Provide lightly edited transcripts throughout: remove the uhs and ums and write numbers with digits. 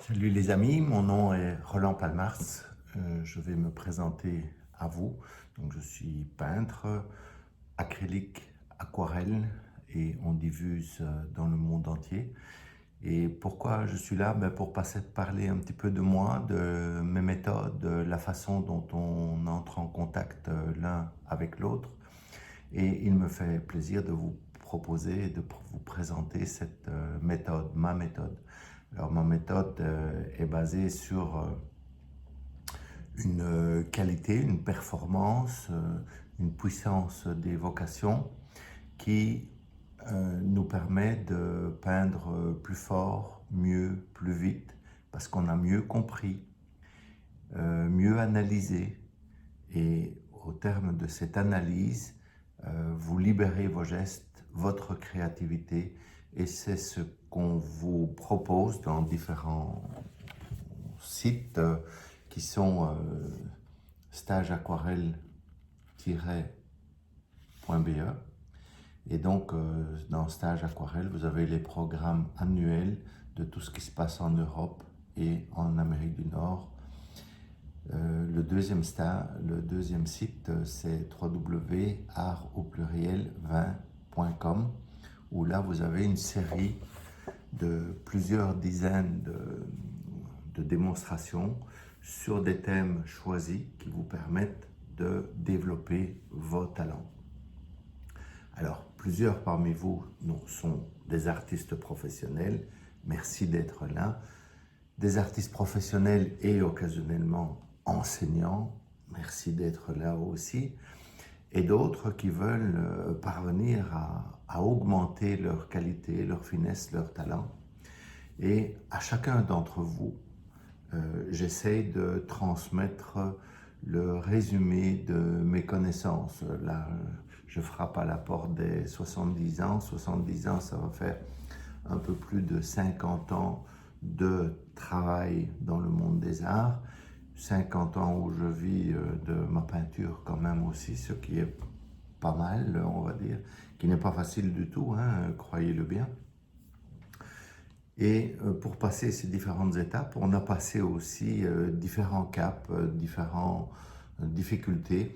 Salut les amis, mon nom est Roland Palmars. Je vais me présenter à vous. Donc, je suis peintre, acrylique, aquarelle et on diffuse dans le monde entier. Et pourquoi je suis là? Pour parler un petit peu de moi, de mes méthodes, de la façon dont on entre en contact l'un avec l'autre. Et il me fait plaisir de vous proposer et de vous présenter cette méthode, ma méthode. Alors ma méthode est basée sur une qualité, une performance, une puissance d'évocation qui nous permet de peindre plus fort, mieux, plus vite, parce qu'on a mieux compris, mieux analysé. Et au terme de cette analyse, vous libérez vos gestes, votre créativité, et c'est ce qu'on vous propose dans différents sites qui sont stageaquarelle-be. Et donc, dans Stage Aquarelle, vous avez les programmes annuels de tout ce qui se passe en Europe et en Amérique du Nord. Le deuxième site, c'est www.art20.com, où là, vous avez une série de plusieurs dizaines de démonstrations sur des thèmes choisis qui vous permettent de développer vos talents. Alors, plusieurs parmi vous sont des artistes professionnels. Merci d'être là. Des artistes professionnels et occasionnellement enseignants. Merci d'être là aussi. Et d'autres qui veulent parvenir à augmenter leur qualité, leur finesse, leur talent. Et à chacun d'entre vous, j'essaie de transmettre le résumé de mes connaissances. Là, je frappe à la porte des 70 ans. 70 ans, ça va faire un peu plus de 50 ans de travail dans le monde des arts. 50 ans où je vis de ma peinture quand même aussi, ce qui est pas mal, on va dire, qui n'est pas facile du tout, hein, croyez-le bien. Et pour passer ces différentes étapes, on a passé aussi différents caps, différentes difficultés,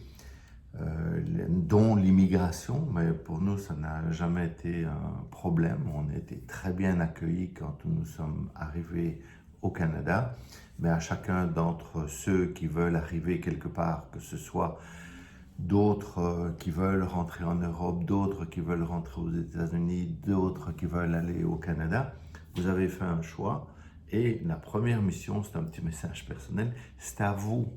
dont l'immigration, mais pour nous, ça n'a jamais été un problème. On a été très bien accueillis quand nous sommes arrivés au Canada, mais à chacun d'entre ceux qui veulent arriver quelque part, que ce soit d'autres qui veulent rentrer en Europe, d'autres qui veulent rentrer aux États-Unis, d'autres qui veulent aller au Canada, vous avez fait un choix. Et la première mission, c'est un petit message personnel, c'est à vous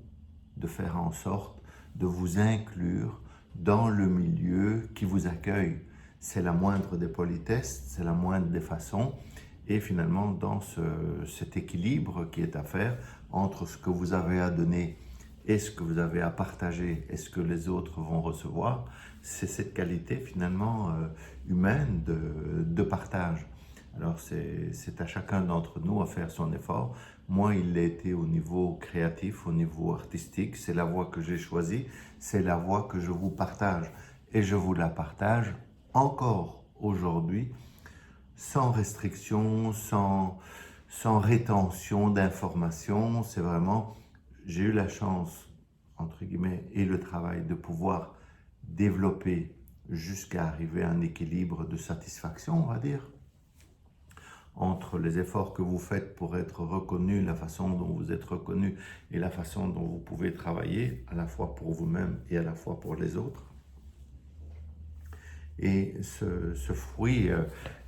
de faire en sorte de vous inclure dans le milieu qui vous accueille. C'est la moindre des politesses, c'est la moindre des façons. Et finalement, dans cet équilibre qui est à faire entre ce que vous avez à donner et ce que vous avez à partager et ce que les autres vont recevoir, c'est cette qualité finalement humaine de partage. Alors c'est à chacun d'entre nous à faire son effort. Moi, il l'a été au niveau créatif, au niveau artistique. C'est la voie que j'ai choisie, c'est la voie que je vous partage. Et je vous la partage encore aujourd'hui, sans restriction, sans rétention d'informations. C'est vraiment, j'ai eu la chance, entre guillemets, et le travail de pouvoir développer jusqu'à arriver à un équilibre de satisfaction, on va dire, entre les efforts que vous faites pour être reconnu, la façon dont vous êtes reconnu et la façon dont vous pouvez travailler, à la fois pour vous-même et à la fois pour les autres. Et ce fruit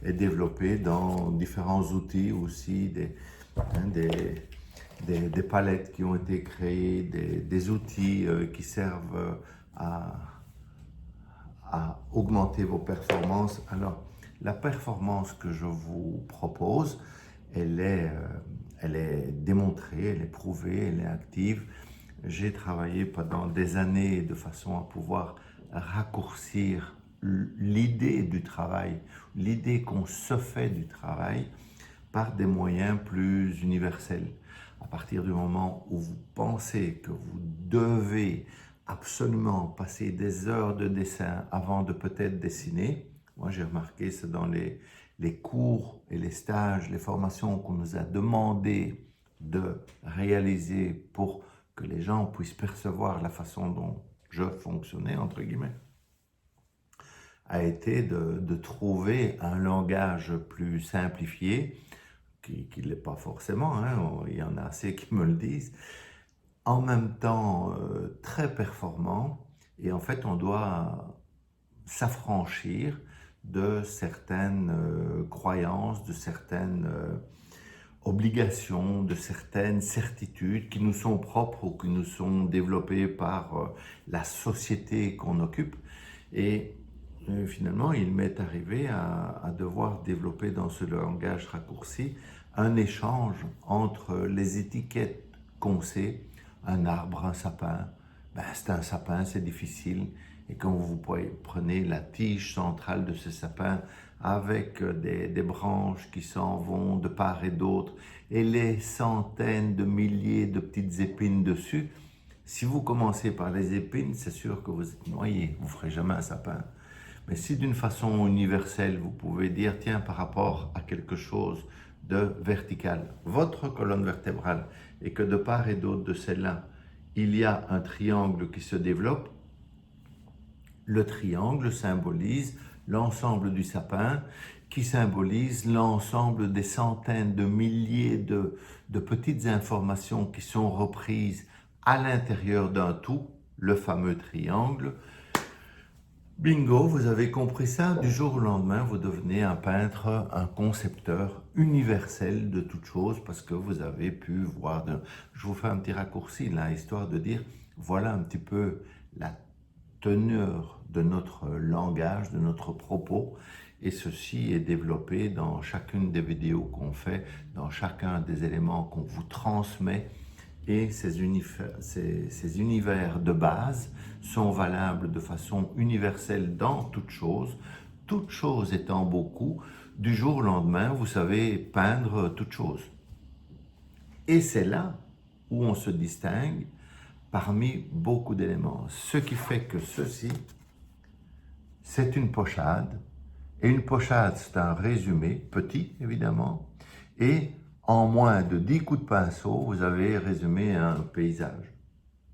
est développé dans différents outils aussi, des palettes qui ont été créées, des outils qui servent à augmenter vos performances. Alors, la performance que je vous propose, elle est démontrée, elle est prouvée, elle est active. J'ai travaillé pendant des années de façon à pouvoir raccourcir l'idée du travail, l'idée qu'on se fait du travail par des moyens plus universels. À partir du moment où vous pensez que vous devez absolument passer des heures de dessin avant de peut-être dessiner, moi j'ai remarqué ça dans les cours et les stages, les formations qu'on nous a demandé de réaliser pour que les gens puissent percevoir la façon dont je fonctionnais, entre guillemets, a été de trouver un langage plus simplifié, qui ne l'est pas forcément, hein, il y en a assez qui me le disent, en même temps très performant, et en fait on doit s'affranchir de certaines croyances, de certaines obligations, de certaines certitudes qui nous sont propres ou qui nous sont développées par la société qu'on occupe. Et finalement, il m'est arrivé à devoir développer dans ce langage raccourci un échange entre les étiquettes qu'on sait, un arbre, un sapin, ben, c'est un sapin, c'est difficile. Et quand vous prenez la tige centrale de ce sapin avec des branches qui s'en vont de part et d'autre et les centaines de milliers de petites épines dessus, si vous commencez par les épines, c'est sûr que vous êtes noyé, vous ne ferez jamais un sapin. Mais si d'une façon universelle, vous pouvez dire, tiens, par rapport à quelque chose de vertical, votre colonne vertébrale, et que de part et d'autre de celle-là, il y a un triangle qui se développe, le triangle symbolise l'ensemble du sapin, qui symbolise l'ensemble des centaines de milliers de petites informations qui sont reprises à l'intérieur d'un tout, le fameux triangle. Bingo, vous avez compris ça, du jour au lendemain, vous devenez un peintre, un concepteur universel de toutes choses parce que vous avez pu voir... Je vous fais un petit raccourci là, histoire de dire, voilà un petit peu la teneur de notre langage, de notre propos, et ceci est développé dans chacune des vidéos qu'on fait, dans chacun des éléments qu'on vous transmet, et ces univers de base sont valables de façon universelle dans toute chose étant beaucoup, du jour au lendemain, vous savez peindre toute chose. Et c'est là où on se distingue parmi beaucoup d'éléments. Ce qui fait que ceci, c'est une pochade. Et une pochade, c'est un résumé, petit évidemment, et en moins de 10 coups de pinceau, vous avez résumé un paysage.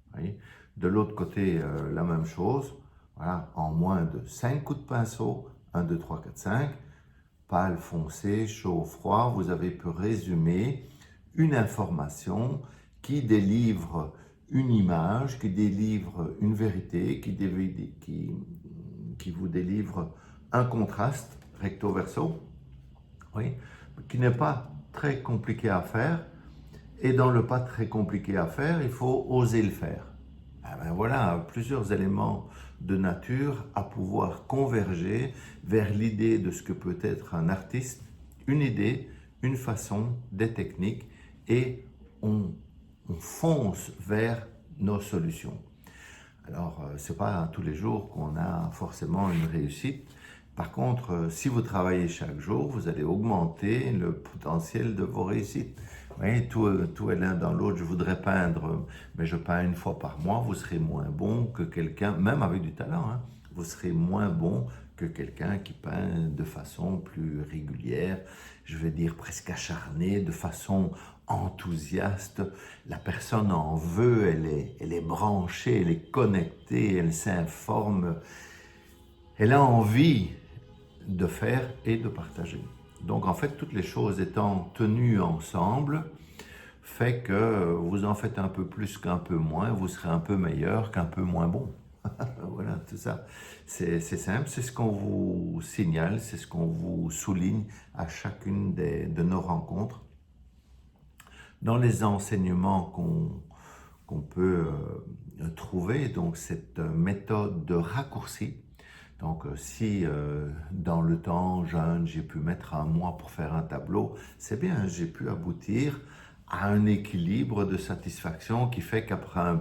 Vous voyez? De l'autre côté, la même chose. Voilà, en moins de 5 coups de pinceau, 1, 2, 3, 4, 5, pâle, foncé, chaud, froid, vous avez pu résumer une information qui délivre une image, qui délivre une vérité, qui vous délivre un contraste recto-verso, oui, qui n'est pas très compliqué à faire. Et dans le pas très compliqué à faire, il faut oser le faire. Ah ben voilà, plusieurs éléments de nature à pouvoir converger vers l'idée de ce que peut être un artiste, une idée, une façon, des techniques, et on fonce vers nos solutions. Alors, ce n'est pas tous les jours qu'on a forcément une réussite. Par contre, si vous travaillez chaque jour, vous allez augmenter le potentiel de vos réussites. Vous voyez, tout est l'un dans l'autre. Je voudrais peindre, mais je peins une fois par mois. Vous serez moins bon que quelqu'un, même avec du talent, hein, vous serez moins bon que quelqu'un qui peint de façon plus régulière, je vais dire presque acharnée, de façon enthousiaste. La personne en veut, elle est branchée, elle est connectée, elle s'informe, elle a envie de faire et de partager. Donc en fait, toutes les choses étant tenues ensemble, fait que vous en faites un peu plus qu'un peu moins, vous serez un peu meilleur qu'un peu moins bon. Voilà, tout ça. C'est simple, c'est ce qu'on vous signale, c'est ce qu'on vous souligne à chacune de nos rencontres. Dans les enseignements qu'on peut trouver, donc cette méthode de raccourci. Donc si dans le temps jeune, j'ai pu mettre un mois pour faire un tableau, c'est bien, j'ai pu aboutir à un équilibre de satisfaction qui fait qu'après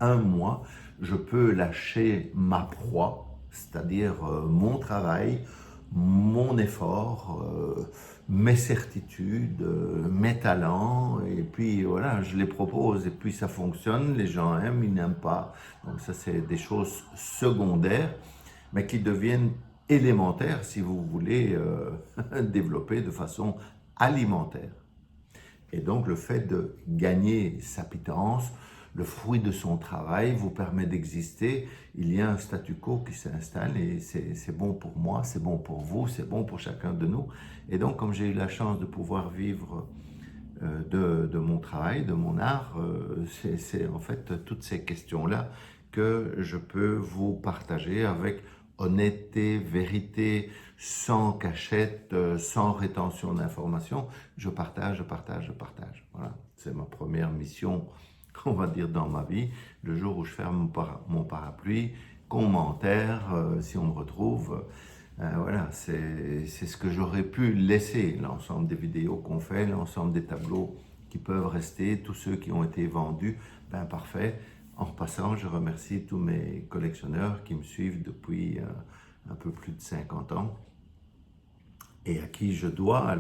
un mois, je peux lâcher ma proie, c'est-à-dire mon travail, mon effort, mes certitudes, mes talents, et puis voilà, je les propose, et puis ça fonctionne, les gens aiment, ils n'aiment pas. Donc ça, c'est des choses secondaires, mais qui deviennent élémentaires si vous voulez développer de façon alimentaire. Et donc, le fait de gagner sa pitance, le fruit de son travail vous permet d'exister. Il y a un statu quo qui s'installe et c'est bon pour moi, c'est bon pour vous, c'est bon pour chacun de nous. Et donc, comme j'ai eu la chance de pouvoir vivre de mon travail, de mon art, c'est en fait toutes ces questions-là que je peux vous partager avec honnêteté, vérité, sans cachette, sans rétention d'informations. Je partage, je partage, je partage. Voilà, c'est ma première mission, on va dire, dans ma vie. Le jour où je ferme mon parapluie, qu'on m'enterre, si on me retrouve, voilà, c'est ce que j'aurais pu laisser, l'ensemble des vidéos qu'on fait, l'ensemble des tableaux qui peuvent rester, tous ceux qui ont été vendus, ben parfait. En passant, je remercie tous mes collectionneurs qui me suivent depuis un peu plus de 50 ans et à qui je dois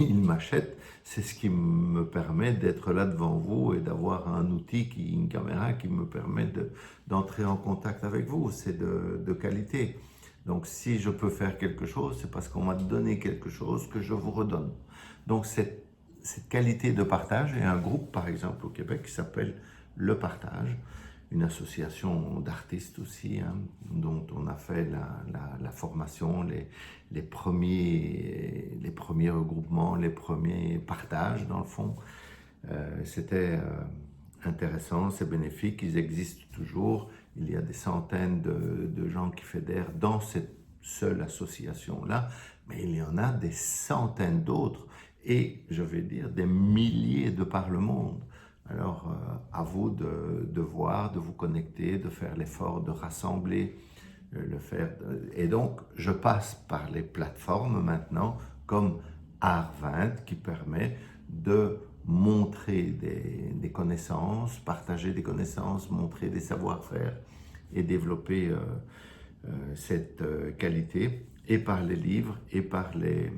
ils m'achètent. C'est ce qui me permet d'être là devant vous et d'avoir un outil, une caméra qui me permet d'entrer en contact avec vous. C'est de qualité. Donc si je peux faire quelque chose, c'est parce qu'on m'a donné quelque chose que je vous redonne. Donc cette qualité de partage, il y a un groupe par exemple au Québec qui s'appelle Le Partage, une association d'artistes aussi, hein, dont on a fait la formation, les premiers regroupements, les premiers partages dans le fond. C'était intéressant, c'est bénéfique, ils existent toujours. Il y a des centaines de gens qui fédèrent dans cette seule association-là, mais il y en a des centaines d'autres et je vais dire des milliers de par le monde. Alors, à vous de voir, de vous connecter, de faire l'effort de rassembler, le faire. Et donc, je passe par les plateformes maintenant, comme Art20, qui permet de montrer des connaissances, partager des connaissances, montrer des savoir-faire et développer cette qualité, et par les livres, et par les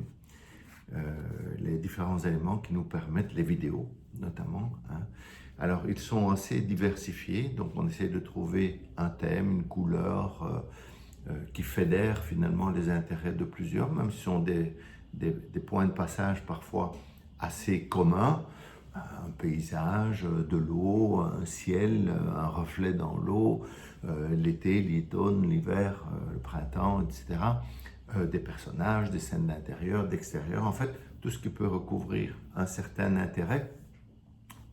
différents éléments qui nous permettent, les vidéos notamment. Hein. Alors, ils sont assez diversifiés, donc on essaie de trouver un thème, une couleur qui fédère finalement les intérêts de plusieurs, même si ce sont des points de passage parfois assez communs. Un paysage, de l'eau, un ciel, un reflet dans l'eau, l'été, l'automne, l'hiver, le printemps, etc. Des personnages, des scènes d'intérieur, d'extérieur, en fait, tout ce qui peut recouvrir un certain intérêt,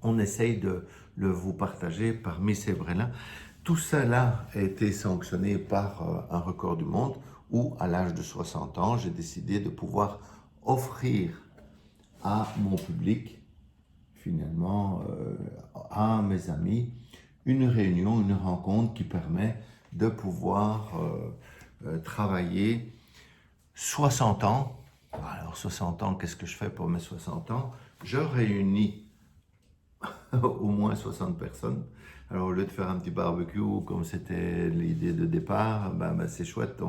on essaye de le vous partager parmi ces vrais-là. Tout cela a été sanctionné par un record du monde où, à l'âge de 60 ans, j'ai décidé de pouvoir offrir à mon public, finalement, à mes amis, une réunion, une rencontre qui permet de pouvoir travailler 60 ans. Alors 60 ans, qu'est-ce que je fais pour mes 60 ans? Je réunis au moins 60 personnes. Alors au lieu de faire un petit barbecue comme c'était l'idée de départ, c'est chouette.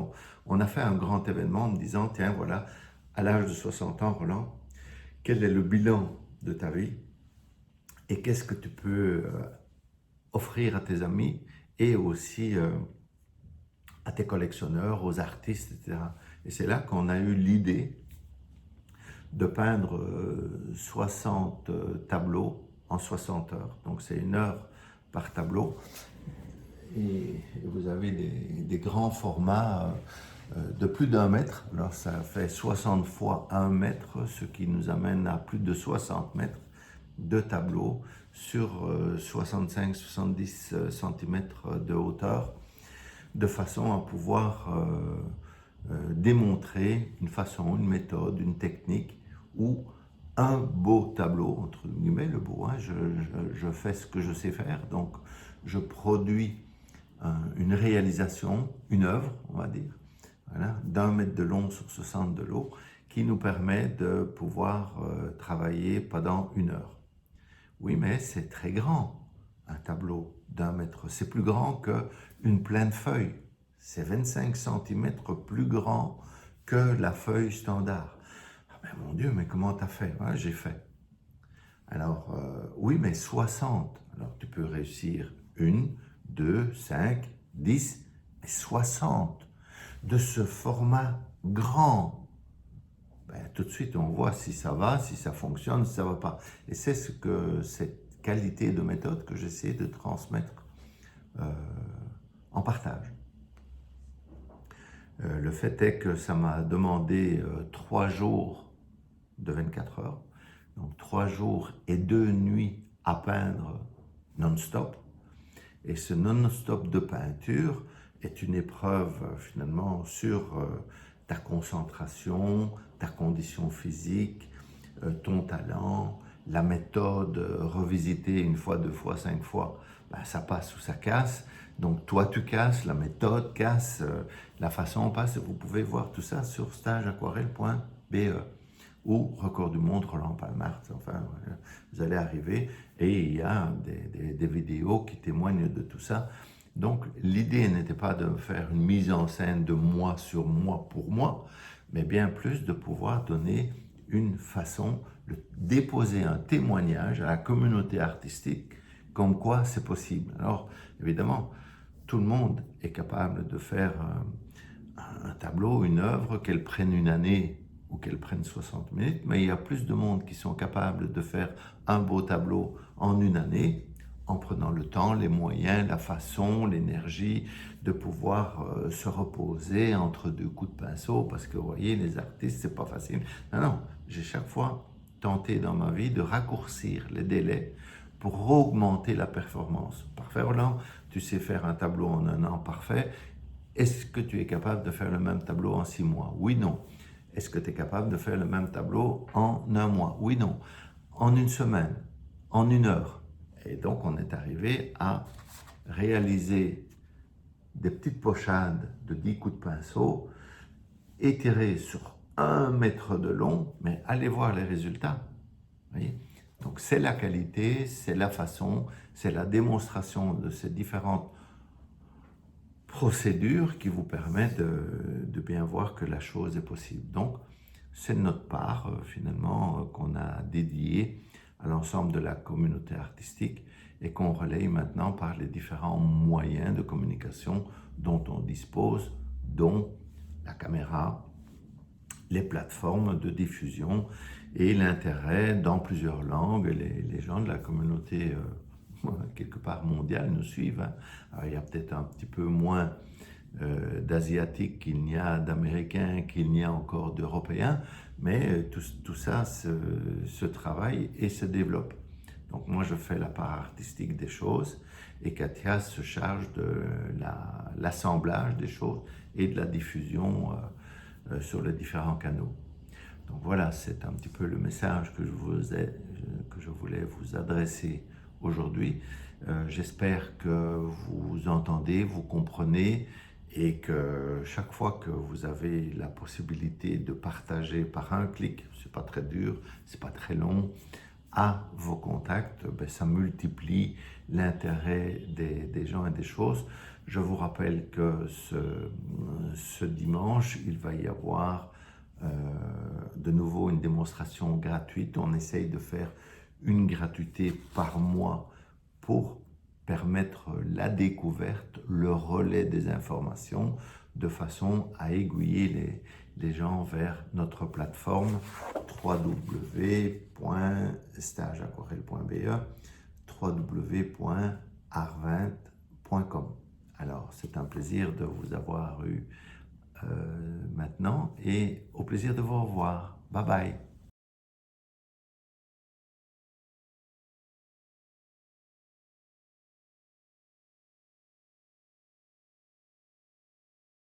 On a fait un grand événement en me disant, tiens voilà, à l'âge de 60 ans, Roland, quel est le bilan de ta vie et qu'est-ce que tu peux offrir à tes amis et aussi à tes collectionneurs, aux artistes, etc. Et c'est là qu'on a eu l'idée de peindre 60 tableaux en 60 heures. Donc c'est 1 heure par tableau. Et vous avez des grands formats de plus d'1 mètre. Alors ça fait 60 fois 1 mètre, ce qui nous amène à plus de 60 mètres de tableaux sur 65-70 cm de hauteur, de façon à pouvoir démontrer une façon, une méthode, une technique où un beau tableau, entre guillemets, le beau, hein, je fais ce que je sais faire, donc je produis une réalisation, une œuvre, on va dire, voilà, d'1 mètre de long sur 60 de long, qui nous permet de pouvoir travailler pendant 1 heure. Oui, mais c'est très grand, un tableau d'1 mètre. C'est plus grand qu'une pleine feuille. C'est 25 cm plus grand que la feuille standard. Ah ben mon Dieu, mais comment t'as fait? Ouais, j'ai fait. Alors, oui, mais 60. Alors, tu peux réussir 1, 2, 5, 10, mais 60. De ce format grand, ben, tout de suite on voit si ça va, si ça fonctionne, si ça ne va pas. Et c'est cette qualité de méthode que j'essaie de transmettre en partage. Le fait est que ça m'a demandé 3 jours de 24 heures, donc 3 jours et 2 nuits à peindre non-stop. Et ce non-stop de peinture est une épreuve finalement sur ta concentration, ta condition physique, ton talent, la méthode revisitée 1 fois, 2 fois, 5 fois, ben, ça passe ou ça casse. Donc toi tu casses, la méthode casse, la façon passe. Vous pouvez voir tout ça sur stageaquarelle.be ou Record du monde Roland Palmart. Enfin, vous allez arriver et il y a des vidéos qui témoignent de tout ça. Donc l'idée n'était pas de faire une mise en scène de moi sur moi pour moi, mais bien plus de pouvoir donner une façon de déposer un témoignage à la communauté artistique comme quoi c'est possible. Alors évidemment, tout le monde est capable de faire un tableau, une œuvre, qu'elle prenne 1 année ou qu'elle prenne 60 minutes, mais il y a plus de monde qui sont capables de faire un beau tableau en 1 année, en prenant le temps, les moyens, la façon, l'énergie, de pouvoir se reposer entre 2 coups de pinceau, parce que vous voyez, les artistes, c'est pas facile. Non, j'ai chaque fois tenté dans ma vie de raccourcir les délais pour augmenter la performance. Parfait, Roland, tu sais faire un tableau en 1 an, parfait. Est-ce que tu es capable de faire le même tableau en 6 mois? Oui, non. Est-ce que tu es capable de faire le même tableau en 1 mois? Oui, non. En 1 semaine? En 1 heure? Et donc, on est arrivé à réaliser des petites pochades de 10 coups de pinceau, étirées sur 1 mètre de long, mais allez voir les résultats. Vous voyez? Donc, c'est la qualité, c'est la façon, c'est la démonstration de ces différentes procédures qui vous permettent de bien voir que la chose est possible. Donc, c'est notre part, finalement, qu'on a dédiée à l'ensemble de la communauté artistique et qu'on relaye maintenant par les différents moyens de communication dont on dispose, dont la caméra, les plateformes de diffusion et l'intérêt dans plusieurs langues. Les gens de la communauté quelque part mondiale nous suivent. Hein. Alors, il y a peut-être un petit peu moins d'Asiatiques qu'il n'y a d'Américains, qu'il n'y a encore d'Européens, mais tout ça se travaille et se développe. Donc moi je fais la part artistique des choses et Katia se charge de l'assemblage des choses et de la diffusion sur les différents canaux. Donc voilà, c'est un petit peu le message que je voulais vous adresser aujourd'hui. J'espère que vous entendez, vous comprenez et que chaque fois que vous avez la possibilité de partager par un clic, c'est pas très dur, c'est pas très long, à vos contacts, ben, ça multiplie l'intérêt des gens et des choses. Je vous rappelle que ce dimanche, il va y avoir de nouveau une démonstration gratuite. On essaye de faire une gratuité par mois pour permettre la découverte, le relais des informations, de façon à aiguiller les gens vers notre plateforme www.stageaquarelle.be, www.arvint.com. Alors, c'est un plaisir de vous avoir eu maintenant et au plaisir de vous revoir. Bye bye.